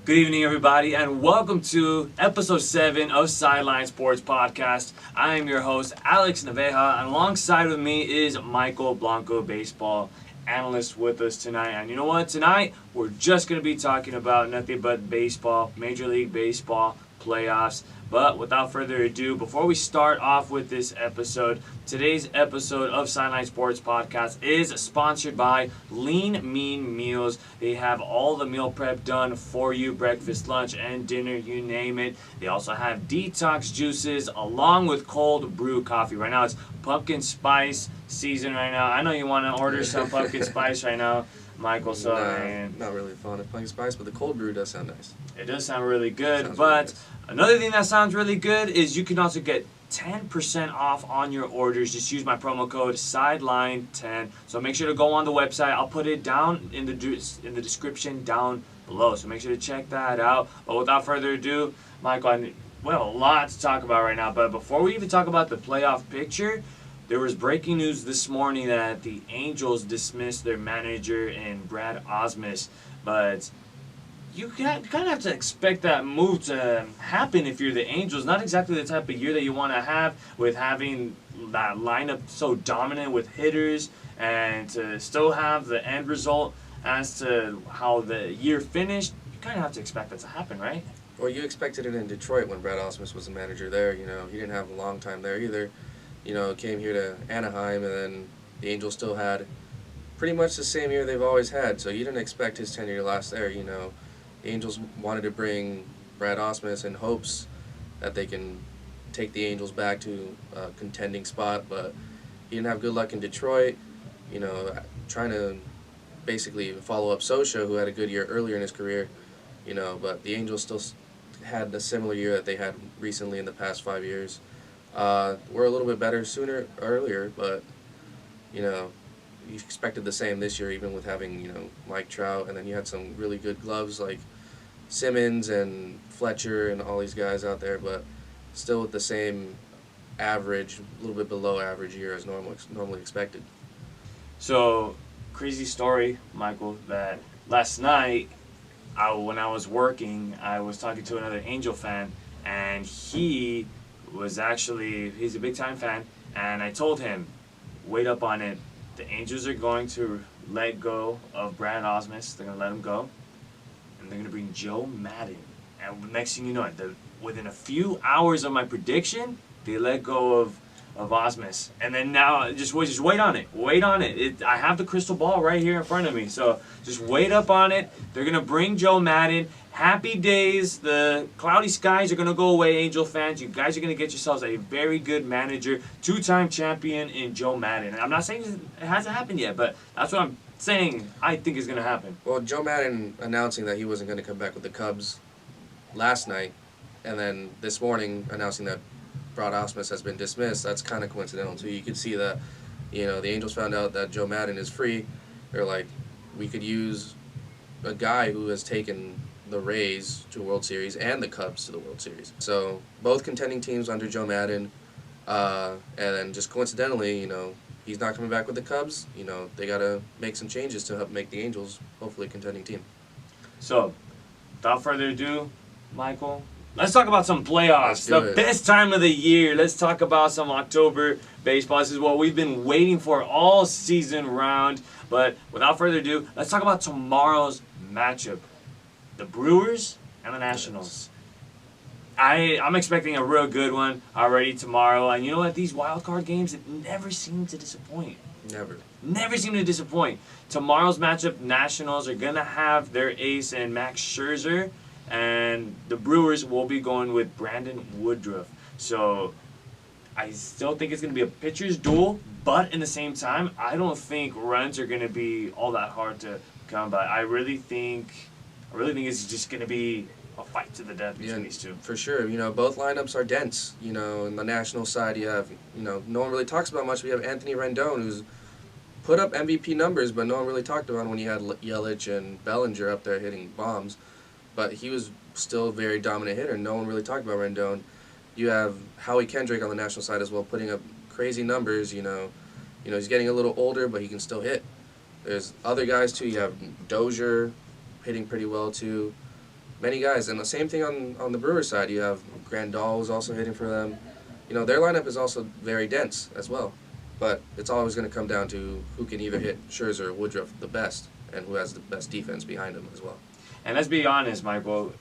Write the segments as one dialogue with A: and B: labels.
A: Good evening, everybody, and welcome to episode 7 of Sideline Sports Podcast. I am your host, Alexnaveja, and alongside with me is Michael Blanco, baseball analyst with us tonight. And you know what? Tonight, we're just going to be talking about nothing but baseball, Major League Baseball, playoffs. But without further ado, before we start off with this episode, today's episode of Sideline Sports Podcast is sponsored by Lean Mean Meals. They have all the meal prep done for you, breakfast, lunch, and dinner, you name it. They also have detox juices along with cold brew coffee. Right now, it's pumpkin spice season right now. I know you want to order some pumpkin spice right now, Michael. So,
B: not really fond of pumpkin spice, but the cold brew does sound nice.
A: It does sound really good,
B: Sounds
A: but
B: really nice.
A: Another thing that sounds really good is you can also get 10% off on your orders. Just use my promo code SIDELINE10. So make sure to go on the website. I'll put it down in the description down below. So make sure to check that out. But without further ado, Michael, we have a lot to talk about right now. But before we even talk about the playoff picture, there was breaking news this morning that the Angels dismissed their manager in Brad Osmus. But you kind of have to expect that move to happen if you're the Angels. Not exactly the type of year that you want to have with having that lineup so dominant with hitters and to still have the end result as to how the year finished. You kind of have to expect that to happen, right?
B: Well, you expected it in Detroit when Brad Osmus was the manager there. He didn't have a long time there either. Came here to Anaheim, and then the Angels still had pretty much the same year they've always had. So you didn't expect his tenure to last there. The Angels wanted to bring Brad Osmus in hopes that they can take the Angels back to a contending spot, but he didn't have good luck in Detroit, trying to basically follow up Sosha, who had a good year earlier in his career, but the Angels still had a similar year that they had recently in the past 5 years. We're a little bit better earlier, but, you expected the same this year, even with having, Mike Trout, and then you had some really good gloves like Simmons and Fletcher and all these guys out there, but still with the same average, a little bit below average year as normally expected.
A: So, crazy story, Michael, that last night when I was working, I was talking to another Angel fan, and he's a big-time fan, and I told him, wait up on it. The Angels are going to let go of Brad Osmus. They're going to let him go. And they're going to bring Joe Madden. And next thing you know, within a few hours of my prediction, they let go of Osmus. And then now, just wait on it. Wait on it. I have the crystal ball right here in front of me. So just wait up on it. They're going to bring Joe Madden. Happy days. The cloudy skies are going to go away, Angel fans. You guys are going to get yourselves a very good manager, 2-time champion in Joe Madden. And I'm not saying it hasn't happened yet, but that's what I'm saying I think is going to happen.
B: Well, Joe Madden announcing that he wasn't going to come back with the Cubs last night, and then this morning announcing that Brad Osmus has been dismissed, that's kind of coincidental too. You could see that, the Angels found out that Joe Madden is free. They're like, we could use a guy who has taken the Rays to a World Series and the Cubs to the World Series. So both contending teams under Joe Madden, and then just coincidentally, he's not coming back with the Cubs. They got to make some changes to help make the Angels hopefully a contending team.
A: So, without further ado, Michael, let's talk about some playoffs. The best time of the year. Let's talk about some October baseball. This is what we've been waiting for all season round. But without further ado, let's talk about tomorrow's matchup. The Brewers and the Nationals. I'm expecting a real good one already tomorrow. And you know what? These wild card games, it never seem to disappoint. Never seem to disappoint. Tomorrow's matchup, Nationals are going to have their ace in Max Scherzer. And the Brewers will be going with Brandon Woodruff. So I still think it's going to be a pitcher's duel. But in the same time, I don't think runs are going to be all that hard to come by. I really think it's just going to be a fight to the death between these two.
B: For sure. Both lineups are dense. In the National side, you have, no one really talks about much. We have Anthony Rendon, who's put up MVP numbers, but no one really talked about him when you had Yelich and Bellinger up there hitting bombs. But he was still a very dominant hitter. No one really talked about Rendon. You have Howie Kendrick on the National side as well, putting up crazy numbers. He's getting a little older, but he can still hit. There's other guys, too. You have Dozier hitting pretty well, too. many guys. And the same thing on the Brewers side. You have Grandal who's also hitting for them. Their lineup is also very dense as well. But it's always going to come down to who can either hit Scherzer or Woodruff the best and who has the best defense behind him as well.
A: And let's be honest, Michael,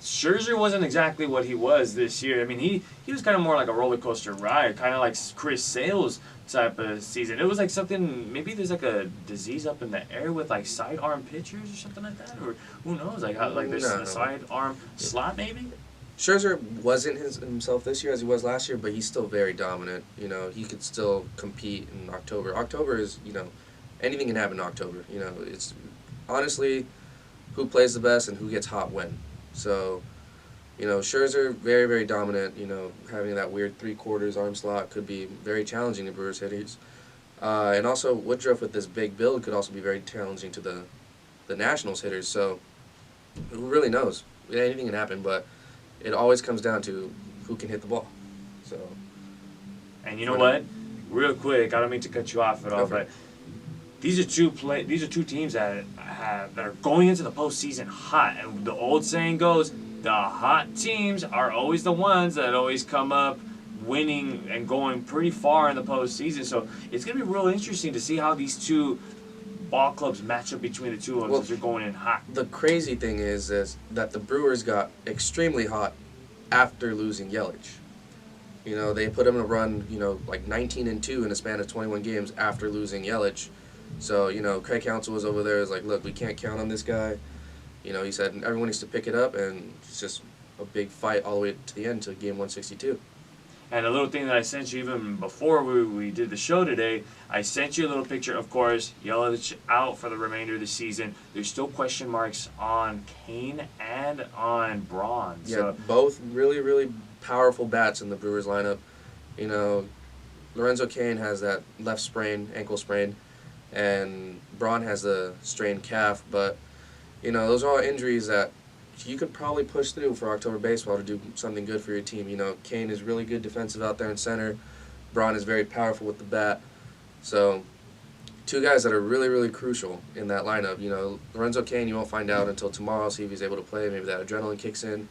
A: Scherzer wasn't exactly what he was this year. I mean, he was kind of more like a roller coaster ride, kind of like Chris Sale's type of season. It was like something, maybe there's like a disease up in the air with like sidearm pitchers or something like that, or who knows, like there's a sidearm slot maybe?
B: Scherzer wasn't himself this year as he was last year, but he's still very dominant. He could still compete in October. October is, anything can happen in October. It's honestly who plays the best and who gets hot when. So, Scherzer, very, very dominant. Having that weird 3/4 arm slot could be very challenging to Brewers hitters. And also Woodruff with this big build could also be very challenging to the Nationals hitters. So, who really knows? Anything can happen, but it always comes down to who can hit the ball. So.
A: And you know what? Real quick, I don't mean to cut you off at all, but these are two teams that are going into the postseason hot. And the old saying goes, the hot teams are always the ones that always come up winning and going pretty far in the postseason. So it's going to be real interesting to see how these two ball clubs match up between the two of them as they're going in hot.
B: The crazy thing is that the Brewers got extremely hot after losing Yelich. They put them in a run, like 19-2 in a span of 21 games after losing Yelich. So, Craig Counsell was over there, was like, look, we can't count on this guy. He said everyone needs to pick it up, and it's just a big fight all the way to the end to game 162.
A: And a little thing that I sent you even before we did the show today, I sent you a little picture. Of course, Yelich out for the remainder of the season. There's still question marks on Kane and on Braun.
B: Yeah,
A: So,
B: both really, really powerful bats in the Brewers lineup. Lorenzo Cain has that left ankle sprain, and Braun has a strained calf. But, those are all injuries that you could probably push through for October baseball to do something good for your team. Kane is really good defensive out there in center. Braun is very powerful with the bat. So, two guys that are really, really crucial in that lineup. Lorenzo Cain, you won't find out until tomorrow, see if he's able to play. Maybe that adrenaline kicks in.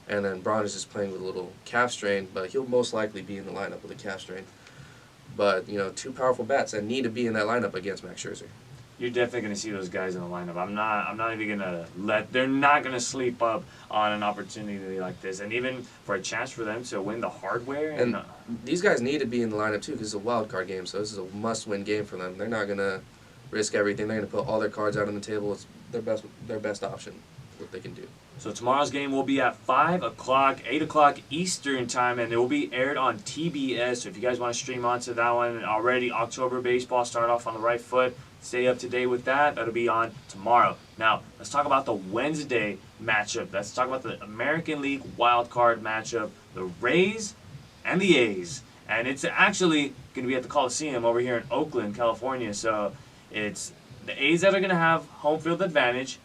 B: And then Braun is just playing with a little calf strain, but he'll most likely be in the lineup with a calf strain. But, two powerful bats that need to be in that lineup against Max Scherzer.
A: you're definitely going to see those guys in the lineup. I'm not even going to they're not going to sleep up on an opportunity like this. And even for a chance for them to win the hardware.
B: And these guys need to be in the lineup too because it's a wild card game. So this is a must-win game for them. They're not going to risk everything. They're going to put all their cards out on the table. It's their best option, what they can do.
A: So tomorrow's game will be at 5 o'clock, 8 o'clock Eastern time, and it will be aired on TBS. So if you guys want to stream onto that one already, October baseball, start off on the right foot. Stay up to date with that. That'll be on tomorrow. Now, let's talk about the Wednesday matchup. Let's talk about the American League wild card matchup, the Rays and the A's. And it's actually going to be at the Coliseum over here in Oakland, California. So it's the A's that are going to have home field advantage.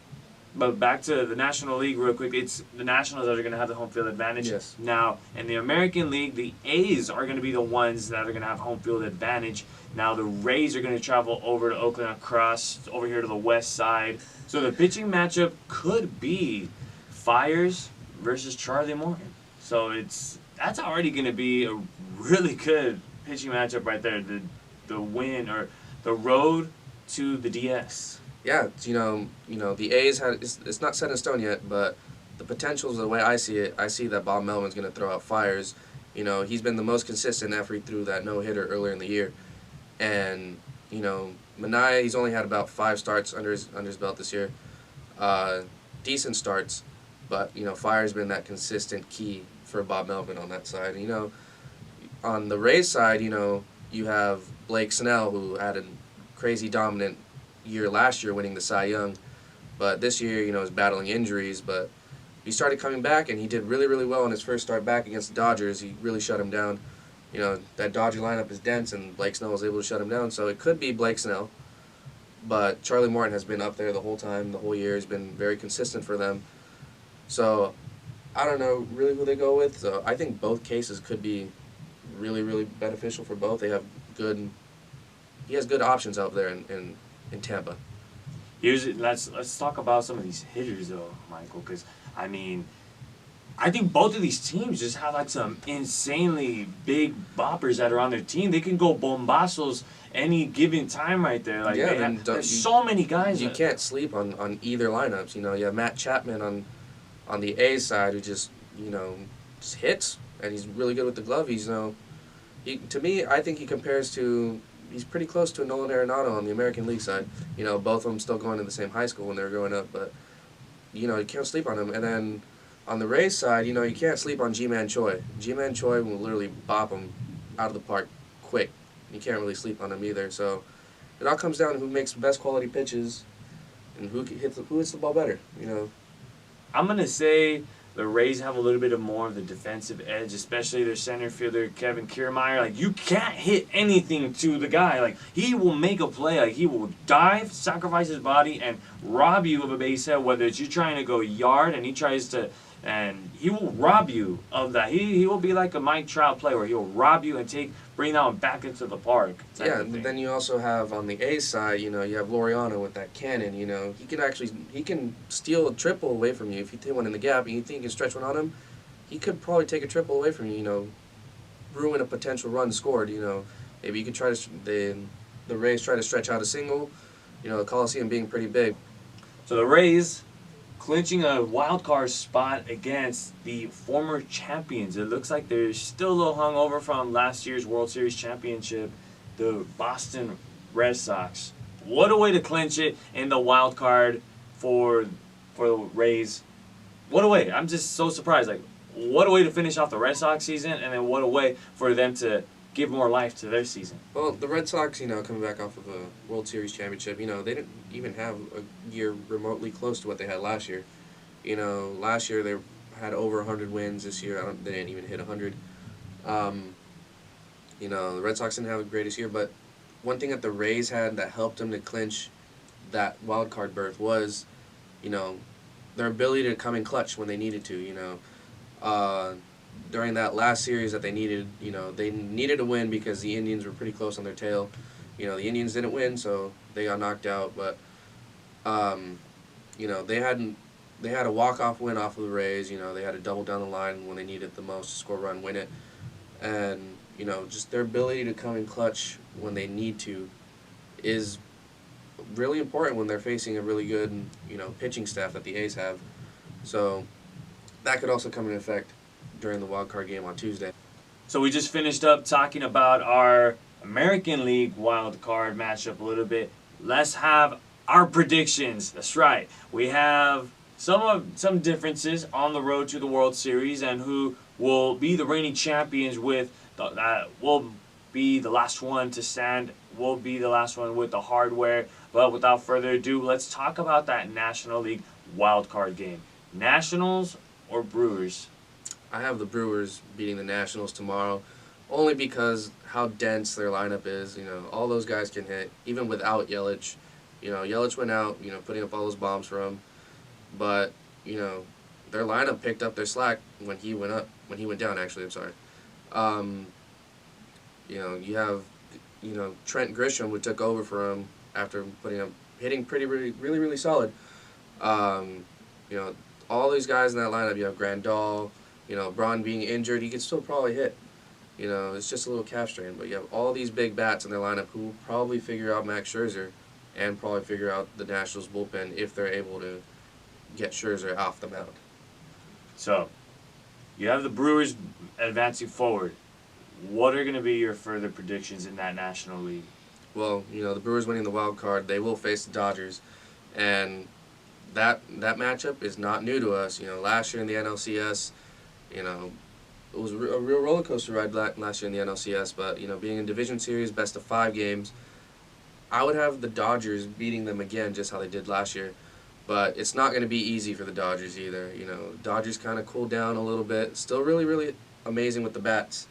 A: But back to the National League real quick, it's the Nationals that are going to have the home field advantage.
B: Yes.
A: Now, in the American League, the A's are going to be the ones that are going to have home field advantage. Now, the Rays are going to travel over to Oakland across over here to the west side. So the pitching matchup could be Fiers versus Charlie Morton. So that's already going to be a really good pitching matchup right there. The win or the road to the DS.
B: Yeah, the A's it's not set in stone yet, but the potentials, the way I see it, I see that Bob Melvin's going to throw out Fiers. He's been the most consistent after he threw that no-hitter earlier in the year. And, Minaya, he's only had about 5 starts under his belt this year. Decent starts, but, Fiers been that consistent key for Bob Melvin on that side. On the Rays side, you have Blake Snell, who had a crazy dominant year last year winning the Cy Young, but this year, is battling injuries, but he started coming back and he did really, really well in his first start back against the Dodgers. He really shut him down. That Dodger lineup is dense and Blake Snell was able to shut him down, so it could be Blake Snell, but Charlie Morton has been up there the whole time, the whole year. He's been very consistent for them, so I don't know really who they go with, so I think both cases could be really, really beneficial for both. He has good options out there in Tampa.
A: Let's talk about some of these hitters though, Michael, because I mean, I think both of these teams just have like some insanely big boppers that are on their team. They can go bombazos any given time right there. Like there's so many guys.
B: You can't sleep on either lineups. You know, you have Matt Chapman on the A side who just just hits, and he's really good with the glove. He's to me, I think he compares to. He's pretty close to a Nolan Arenado on the American League side. You know, both of them still going to the same high school when they were growing up, but you can't sleep on him. And then on the Rays side, you can't sleep on G-Man Choi. G-Man Choi will literally bop him out of the park quick. You can't really sleep on him either. So it all comes down to who makes the best quality pitches and who hits the ball better.
A: I'm gonna say the Rays have a little bit more of the defensive edge, especially their center fielder, Kevin Kiermaier. Like, you can't hit anything to the guy. Like, he will make a play. Like, he will dive, sacrifice his body, and rob you of a base hit, whether it's you trying to go yard and he tries to, and he will rob you of that. He will be like a Mike Trout play where he'll rob you and bring that one back into the park.
B: Yeah, but then you also have on the A side, you have Laureano with that cannon. He can steal a triple away from you if you hit one in the gap and you think you can stretch one on him. He could probably take a triple away from you. Ruin a potential run scored. Maybe you could try to the Rays try to stretch out a single. The Coliseum being pretty big.
A: So the Rays clinching a wild card spot against the former champions. It looks like they're still a little hungover from last year's World Series championship, the Boston Red Sox. What a way to clinch it in the wild card for the Rays. What a way. I'm just so surprised. Like, what a way to finish off the Red Sox season, and then what a way for them to give more life to their season.
B: Well, the Red Sox, coming back off of a World Series championship, they didn't even have a year remotely close to what they had last year. Last year they had over 100 wins. This year they didn't even hit 100. The Red Sox didn't have the greatest year, but one thing that the Rays had that helped them to clinch that wild card berth was, their ability to come in clutch when they needed to. During that last series that they needed to win because the Indians were pretty close on their tail. The Indians didn't win, so they got knocked out. But, they had a walk-off win off of the Rays. They had to double down the line when they needed the most to score a run, win it. And, just their ability to come in clutch when they need to is really important when they're facing a really good, pitching staff that the A's have. So that could also come into effect during the wild card game on Tuesday.
A: So we just finished up talking about our American League wild card matchup a little bit. Let's have our predictions. That's right. We have some differences on the road to the World Series and who will be the reigning champions will be the last one to stand, will be the last one with the hardware. But without further ado, let's talk about that National League wild card game. Nationals or Brewers?
B: I have the Brewers beating the Nationals tomorrow, only because how dense their lineup is. All those guys can hit, even without Yelich. Yelich went out, putting up all those bombs for him. But, their lineup picked up their slack when he went down, actually, I'm sorry. You have, Trent Grisham, who took over for him after hitting really solid. All these guys in that lineup, you have Grandal, Braun being injured, he could still probably hit. It's just a little calf strain. But you have all these big bats in their lineup who will probably figure out Max Scherzer and probably figure out the Nationals bullpen if they're able to get Scherzer off the mound.
A: So, you have the Brewers advancing forward. What are going to be your further predictions in that National League?
B: Well, the Brewers winning the wild card, they will face the Dodgers. And that matchup is not new to us. Last year in the NLCS, it was a real roller coaster ride last year in the NLCS. But, being in Division Series, best of 5 games, I would have the Dodgers beating them again just how they did last year. But it's not going to be easy for the Dodgers either. Dodgers kind of cooled down a little bit. Still really, really amazing with the bats.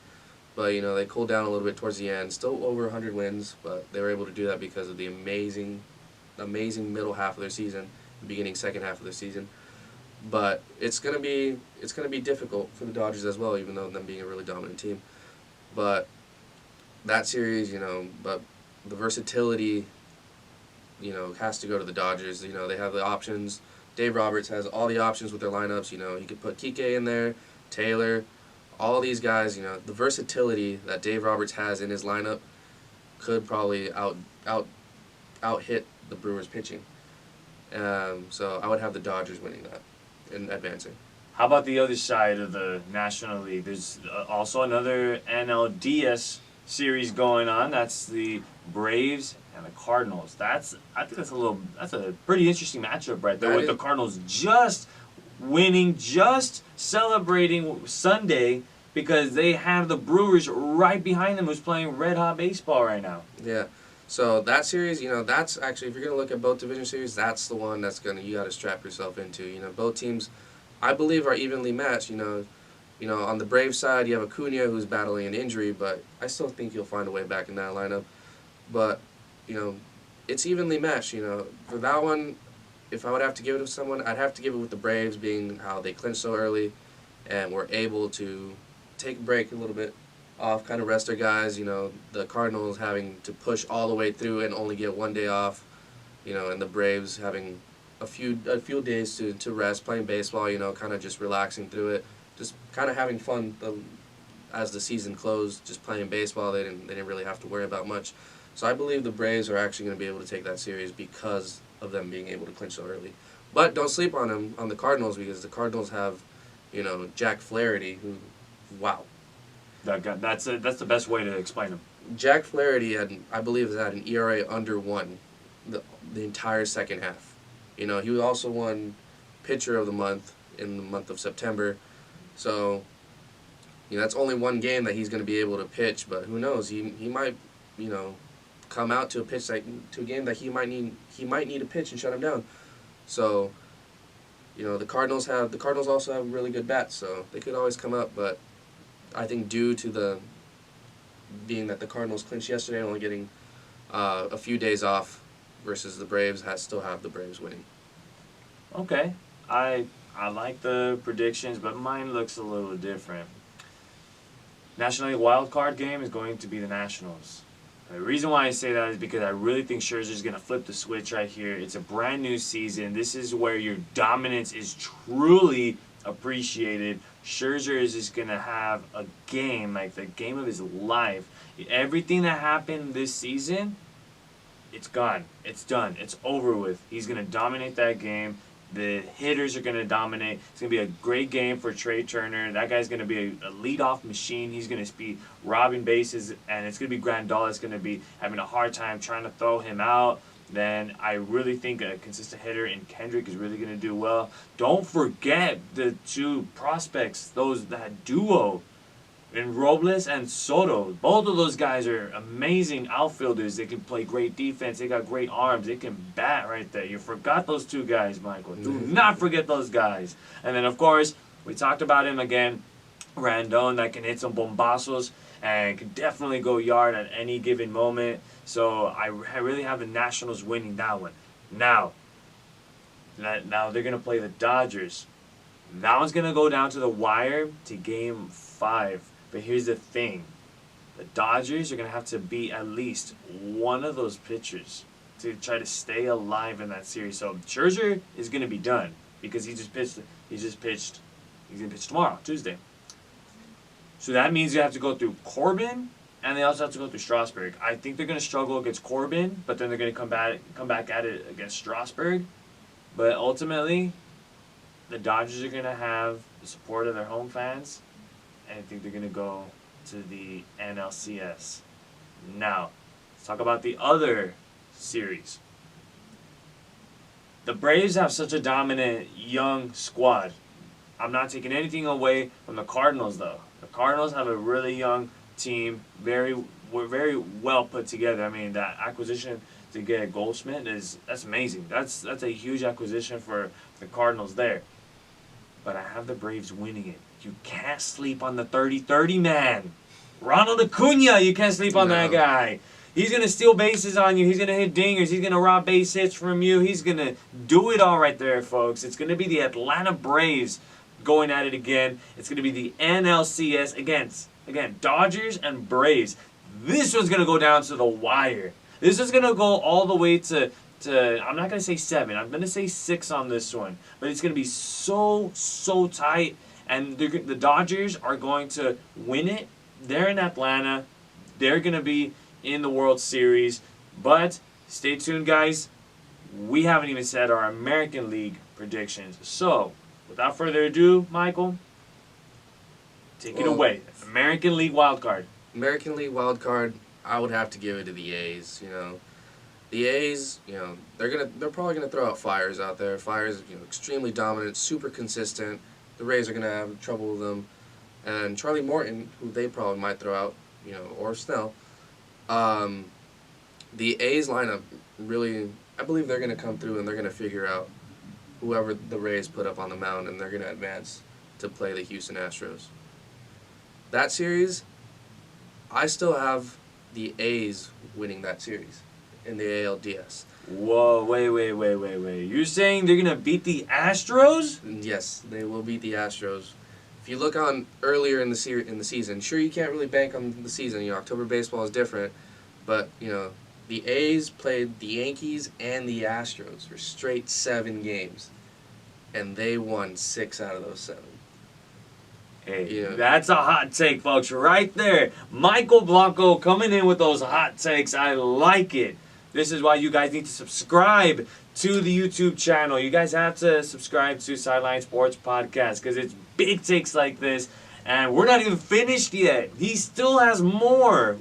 B: But, they cooled down a little bit towards the end. Still over 100 wins, but they were able to do that because of the amazing middle half of their season, the beginning second half of their season. But it's gonna be difficult for the Dodgers as well, even though them being a really dominant team. But that series, but the versatility, has to go to the Dodgers. They have the options. Dave Roberts has all the options with their lineups. You know, he could put Kike in there, Taylor, all these guys. You know, the versatility that Dave Roberts has in his lineup could probably out hit the Brewers pitching. So I would have the Dodgers winning that and advancing.
A: How about the other side of the National League? There's also another NLDS series going on. That's the Braves and the Cardinals. I think that's a pretty interesting matchup right there, with the Cardinals just winning, just celebrating Sunday because they have the Brewers right behind them, who's playing red hot baseball right now.
B: Yeah. So that series, you know, that's actually, if you're gonna look at both division series, that's the one you got to strap yourself into. You know, both teams, I believe, are evenly matched. You know, on the Braves side, you have Acuna who's battling an injury, but I still think he'll find a way back in that lineup. But, you know, it's evenly matched. You know, for that one, if I would have to give it to someone, I'd have to give it with the Braves, being how they clinched so early and were able to take a break a little bit off, kind of rest their guys. You know, the Cardinals having to push all the way through and only get one day off. You know, and the Braves having a few days to rest, playing baseball. You know, kind of just relaxing through it, just kind of having fun as the season closed. Just playing baseball, they didn't really have to worry about much. So I believe the Braves are actually going to be able to take that series because of them being able to clinch so early. But don't sleep on the Cardinals, because the Cardinals have, you know, Jack Flaherty, who, wow.
A: That's the best way to explain him.
B: Jack Flaherty I believe has had an ERA under 1 the entire second half. You know, he also won Pitcher of the Month in the month of September. So, you know, that's only one game that he's going to be able to pitch, but who knows? He might, you know, come out to a game that he might need to pitch and shut him down. So, you know, the Cardinals also have really good bats, so they could always come up, but I think due to being that the Cardinals clinched yesterday, only getting a few days off versus the Braves, still have the Braves winning.
A: Okay. I like the predictions, but mine looks a little different. National League wild card game is going to be the Nationals. The reason why I say that is because I really think Scherzer's going to flip the switch right here. It's a brand new season. This is where your dominance is truly appreciated. Scherzer is just going to have a game, like the game of his life. Everything that happened this season, it's gone. It's done. It's over with. He's going to dominate that game. The hitters are going to dominate. It's going to be a great game for Trey Turner. That guy's going to be a leadoff machine. He's going to be robbing bases, and it's going to be Grandal that's going to be having a hard time trying to throw him out. Then I really think a consistent hitter in Kendrick is really going to do well. Don't forget the two prospects, that duo in Robles and Soto. Both of those guys are amazing outfielders. They can play great defense. They got great arms. They can bat right there. You forgot those two guys, Michael. Do not forget those guys. And then, of course, we talked about him again, Randon, that can hit some bombazos and can definitely go yard at any given moment. So I really have the Nationals winning that one. Now they're going to play the Dodgers. That one's going to go down to the wire to Game 5. But here's the thing. The Dodgers are going to have to beat at least one of those pitchers to try to stay alive in that series. So Scherzer is going to be done because he just pitched. He's going to pitch tomorrow, Tuesday. So that means you have to go through Corbin, and they also have to go through Strasburg. I think they're going to struggle against Corbin, but then they're going to come back at it against Strasburg. But ultimately, the Dodgers are going to have the support of their home fans, and I think they're going to go to the NLCS. Now, let's talk about the other series. The Braves have such a dominant young squad. I'm not taking anything away from the Cardinals, though. The Cardinals have a really young team, very well put together. I mean, that acquisition to get Goldschmidt that's amazing. That's a huge acquisition for the Cardinals there. But I have the Braves winning it. You can't sleep on the 30-30 man. Ronald Acuna, you can't sleep on that guy. He's going to steal bases on you. He's going to hit dingers. He's going to rob base hits from you. He's going to do it all right there, folks. It's going to be the Atlanta Braves going at it again. It's going to be the NLCS again, Dodgers and Braves. This one's going to go down to the wire. This is going to go all the way to I'm not going to say 7. I'm going to say 6 on this one. But it's going to be so tight. And the Dodgers are going to win it. They're in Atlanta. They're going to be in the World Series. But stay tuned, guys. We haven't even said our American League predictions. So, without further ado, Michael, take it away. American League wildcard.
B: American League wildcard, I would have to give it to the A's. The A's, they're probably gonna throw out Flyers out there. Flyers, extremely dominant, super consistent. The Rays are gonna have trouble with them, and Charlie Morton, who they probably might throw out, or Snell. The A's lineup really, I believe they're gonna come through and they're gonna figure out whoever the Rays put up on the mound, and they're gonna advance to play the Houston Astros. That series, I still have the A's winning that series in the ALDS.
A: Whoa, wait. You're saying they're going to beat the Astros?
B: Yes, they will beat the Astros. If you look on earlier in the season, sure, you can't really bank on the season. October baseball is different. But, the A's played the Yankees and the Astros for straight 7 games. And they won 6 out of those 7.
A: Hey, that's a hot take, folks, right there. Michael Blanco coming in with those hot takes. I like it. This is why you guys need to subscribe to the YouTube channel. You guys have to subscribe to Sideline Sports Podcast because it's big takes like this. And we're not even finished yet. He still has more.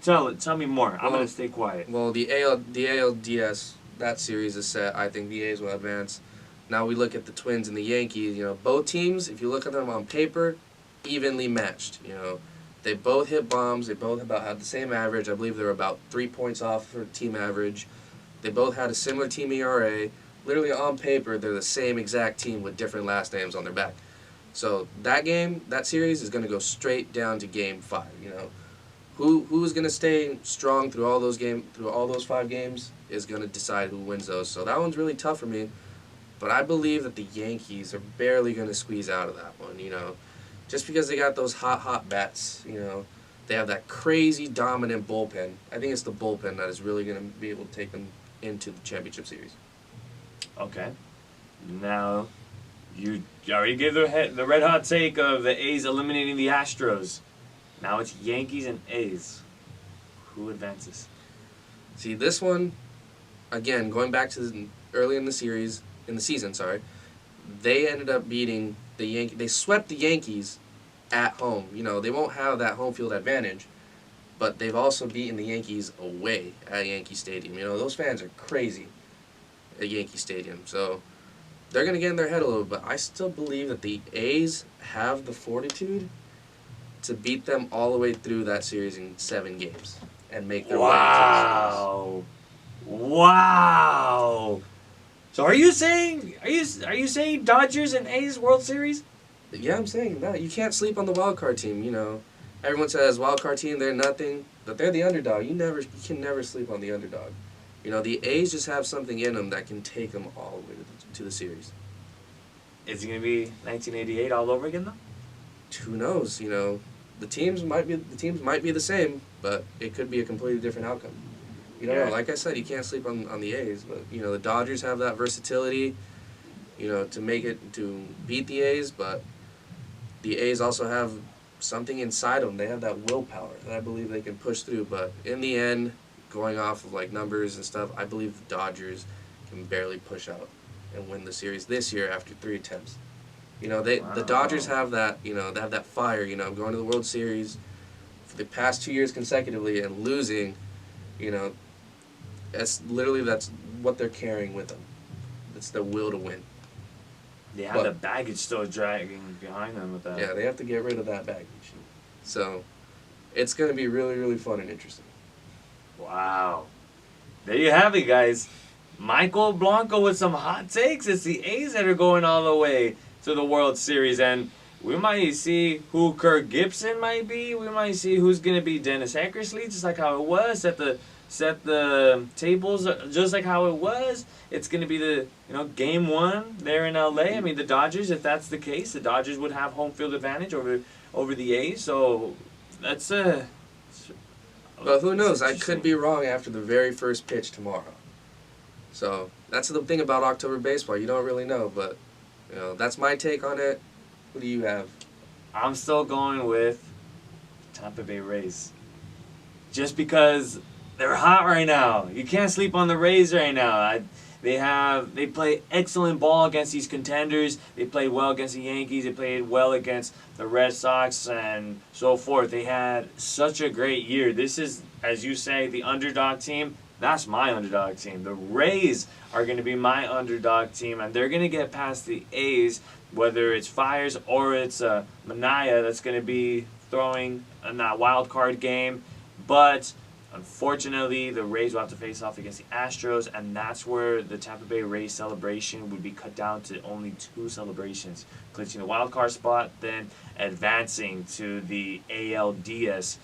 A: Tell me more. I'm going to stay quiet.
B: Well, the ALDS, that series is set. I think the A's will advance. Now we look at the Twins and the Yankees. Both teams, if you look at them on paper, evenly matched. They both hit bombs. They both about had the same average. I believe they're about 3 points off for team average. They both had a similar team ERA. Literally on paper, they're the same exact team with different last names on their back. So that series is going to go straight down to Game 5. Who's going to stay strong through all those 5 games is going to decide who wins those. So that one's really tough for me. But I believe that the Yankees are barely going to squeeze out of that one, Just because they got those hot bats, They have that crazy dominant bullpen. I think it's the bullpen that is really going to be able to take them into the championship series.
A: Okay. Now, you already gave the red hot take of the A's eliminating the Astros. Now it's Yankees and A's. Who advances?
B: See, this one, again, going back to early in the season, they ended up beating the Yankees. They swept the Yankees at home. They won't have that home field advantage, but they've also beaten the Yankees away at Yankee Stadium. Those fans are crazy at Yankee Stadium. So they're going to get in their head a little bit, but I still believe that the A's have the fortitude to beat them all the way through that series in 7 games and make their way into the series.
A: Wow. So are you saying Dodgers and A's World Series?
B: Yeah, I'm saying that. You can't sleep on the wild card team, Everyone says wild card team, they're nothing, but they're the underdog. You can never sleep on the underdog. The A's just have something in them that can take them all the way to the series.
A: Is it going to be 1988 all over again, though?
B: Who knows? The teams might be the same, but it could be a completely different outcome. You don't know. Like I said, you can't sleep on the A's, but the Dodgers have that versatility, to beat the A's, but the A's also have something inside them. They have that willpower that I believe they can push through. But in the end, going off of numbers and stuff, I believe the Dodgers can barely push out and win the series this year after 3 attempts. The Dodgers have that, they have that fire, going to the World Series for the past 2 years consecutively and losing, that's what they're carrying with them. It's their will to win.
A: They have the baggage still dragging behind them with that.
B: Yeah, they have to get rid of that baggage. So, it's going to be really, really fun and interesting.
A: Wow. There you have it, guys. Michael Blanco with some hot takes. It's the A's that are going all the way to the World Series, and we might see who Kirk Gibson might be. We might see who's going to be Dennis Eckersley, just like how it was. Set the tables just like how it was. It's going to be the game 1 there in LA. I mean, the Dodgers, if that's the case, the Dodgers would have home field advantage over the A's. So that's
B: Well, who knows? I could be wrong after the very first pitch tomorrow. So that's the thing about October baseball. You don't really know, but that's my take on it. What do you have?
A: I'm still going with Tampa Bay Rays. Just because they're hot right now. You can't sleep on the Rays right now. They play excellent ball against these contenders. They played well against the Yankees. They played well against the Red Sox and so forth. They had such a great year. This is, as you say, the underdog team. That's my underdog team. The Rays are going to be my underdog team, and they're going to get past the A's, whether it's Fires or it's Manaea that's going to be throwing in that wild card game. But unfortunately, the Rays will have to face off against the Astros, and that's where the Tampa Bay Rays celebration would be cut down to only 2 celebrations. Clinching the wild card spot, then advancing to the ALDS.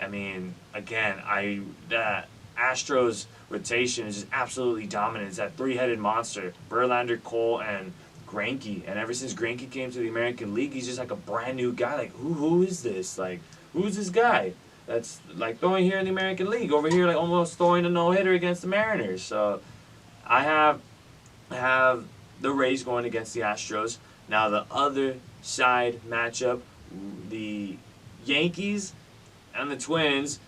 A: I mean, again, that Astros rotation is just absolutely dominant. It's that 3-headed monster, Verlander, Cole, and Greinke. And ever since Greinke came to the American League, he's just like a brand new guy. Like, who is this? Like, who's this guy? That's like throwing here in the American League. Over here, like almost throwing a no-hitter against the Mariners. So I have the Rays going against the Astros. Now the other side matchup, the Yankees and the Twins.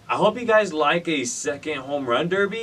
A: I hope you guys like a second home run derby.